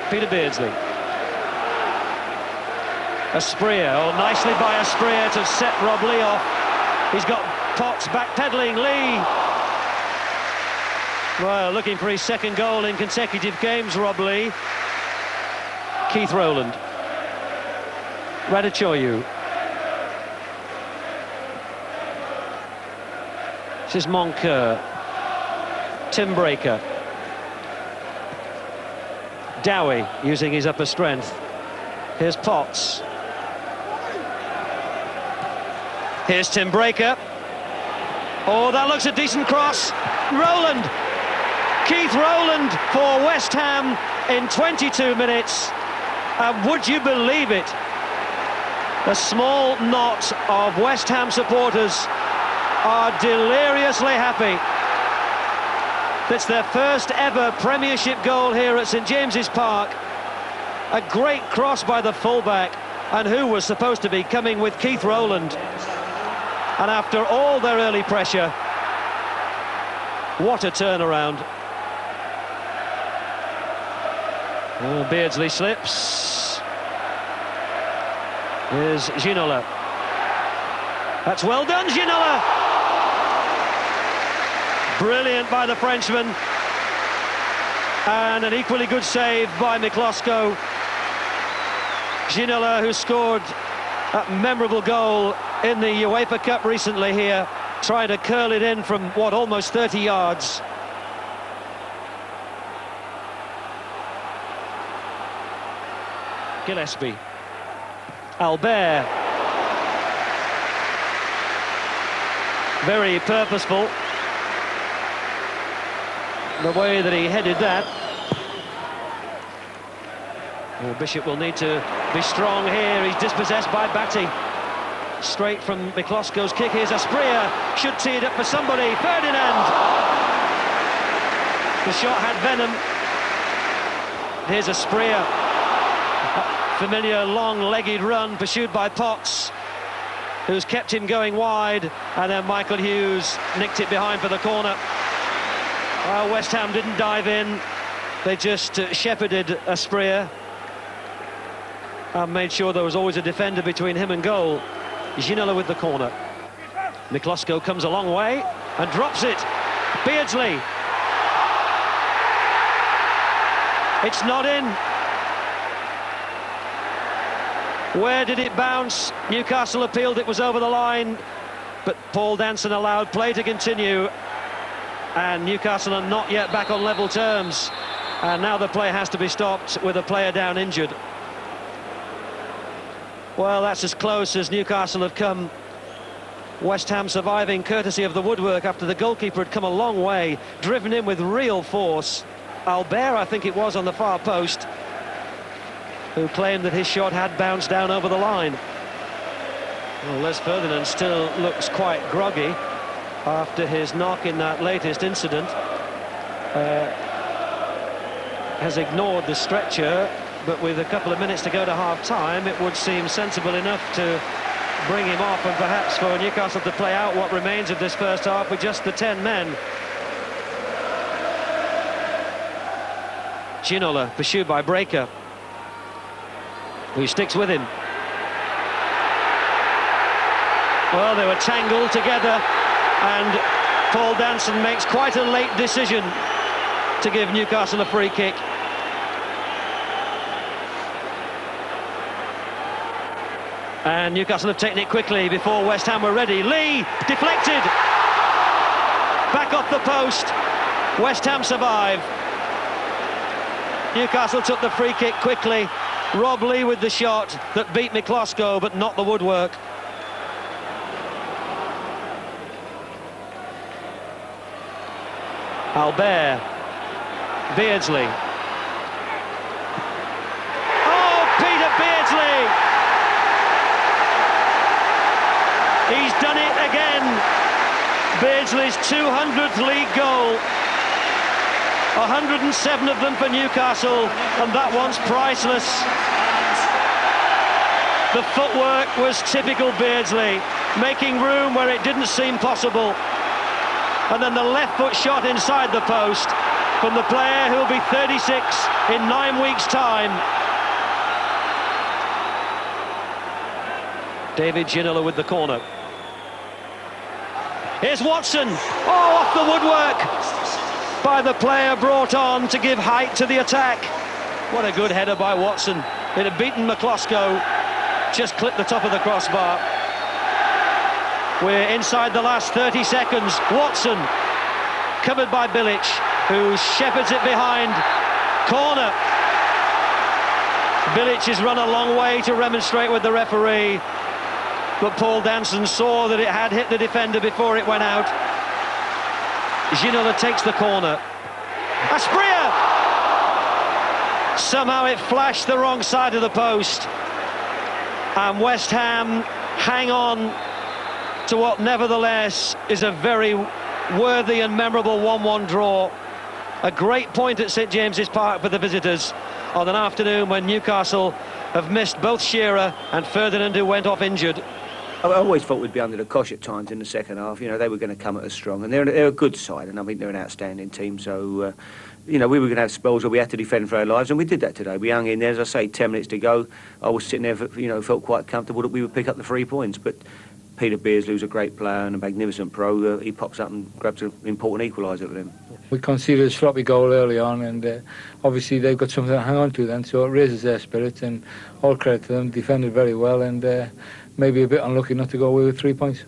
Peter Beardsley. Asprilla, oh, nicely by Asprilla to set Rob Lee off. He's got Potts backpedaling. Lee, well, looking for his second goal in consecutive games, Rob Lee. Keith Rowland. Radachoyu. This is Moncur. Tim Breaker. Dowie using his upper strength. Here's Potts. Here's Tim Breaker. Oh, that looks a decent cross. Rowland. Keith Rowland for West Ham in 22 minutes. And would you believe it? A small knot of West Ham supporters are deliriously happy. It's their first ever Premiership goal here at St James's Park. A great cross by the fullback, and who was supposed to be coming with Keith Rowland. And after all their early pressure, what a turnaround. Oh, Beardsley slips. Here's Ginola. That's well done, Ginola. Brilliant by the Frenchman. And an equally good save by Miklosko. Ginola, who scored a memorable goal in the UEFA Cup recently here, trying to curl it in from, what, almost 30 yards. Gillespie. Albert. Very purposeful. The way that he headed that. Well, Bishop will need to be strong here. He's dispossessed by Batty. Straight from Miklosko's kick. Here's Asprilla. Should tee it up for somebody. Ferdinand. The shot had venom. Here's Asprilla. Familiar long-legged run pursued by Potts, who's kept him going wide, and then Michael Hughes nicked it behind for the corner. Well, West Ham didn't dive in. They just shepherded Asprilla and made sure there was always a defender between him and goal. Ginola with the corner. Miklosko comes a long way and drops it. Beardsley. It's not in. Where did it bounce? Newcastle appealed, it was over the line, but Paul Danson allowed play to continue, and Newcastle are not yet back on level terms, and now the play has to be stopped with a player down injured. Well, that's as close as Newcastle have come. West Ham surviving courtesy of the woodwork after the goalkeeper had come a long way, driven in with real force. Albert, I think it was, on the far post, who claimed that his shot had bounced down over the line. Well, Les Ferdinand still looks quite groggy after his knock in that latest incident. Has ignored the stretcher, but with a couple of minutes to go to half-time, it would seem sensible enough to bring him off and perhaps for Newcastle to play out what remains of this first half with just the 10 men. Ginola, pursued by Breaker, who sticks with him. Well, they were tangled together, and Paul Danson makes quite a late decision to give Newcastle a free kick. And Newcastle have taken it quickly before West Ham were ready. Lee, deflected. Back off the post. West Ham survive. Newcastle took the free kick quickly. Rob Lee with the shot that beat Miklosko, but not the woodwork. Albert. Beardsley. Oh, Peter Beardsley! He's done it again. Beardsley's 200th league goal. 107 of them for Newcastle, and that one's priceless. The footwork was typical Beardsley, making room where it didn't seem possible. And then the left foot shot inside the post. from the player who'll be 36 in 9 weeks' time. David Ginola with the corner. Here's Watson. Oh, off the woodwork by the player brought on to give height to the attack. What a good header by Watson. It had beaten McCloskey, just clipped the top of the crossbar. We're inside the last 30 seconds. Watson, covered by Bilic, who shepherds it behind. Corner. Bilic has run a long way to remonstrate with the referee, but Paul Danson saw that it had hit the defender before it went out. Ginola takes the corner. Asprilla! Somehow it flashed the wrong side of the post, and West Ham hang on to what nevertheless is a very worthy and memorable 1-1 draw. A great point at St James's Park for the visitors on an afternoon when Newcastle have missed both Shearer and Ferdinand, who went off injured. I always thought we'd be under the cosh at times in the second half. You know, they were going to come at us strong, and they're a good side, and I think they're an outstanding team. So, you know, we were going to have spells where we had to defend for our lives, and we did that today. We hung in there, as I say, 10 minutes to go. I was sitting there, you know, felt quite comfortable that we would pick up the 3 points. But Peter Beardsley was a great player and a magnificent pro. He pops up and grabs an important equaliser for them. We conceded a sloppy goal early on, and obviously they've got something to hang on to then, so it raises their spirits, and all credit to them, defended very well, and maybe a bit unlucky not to go away with 3 points.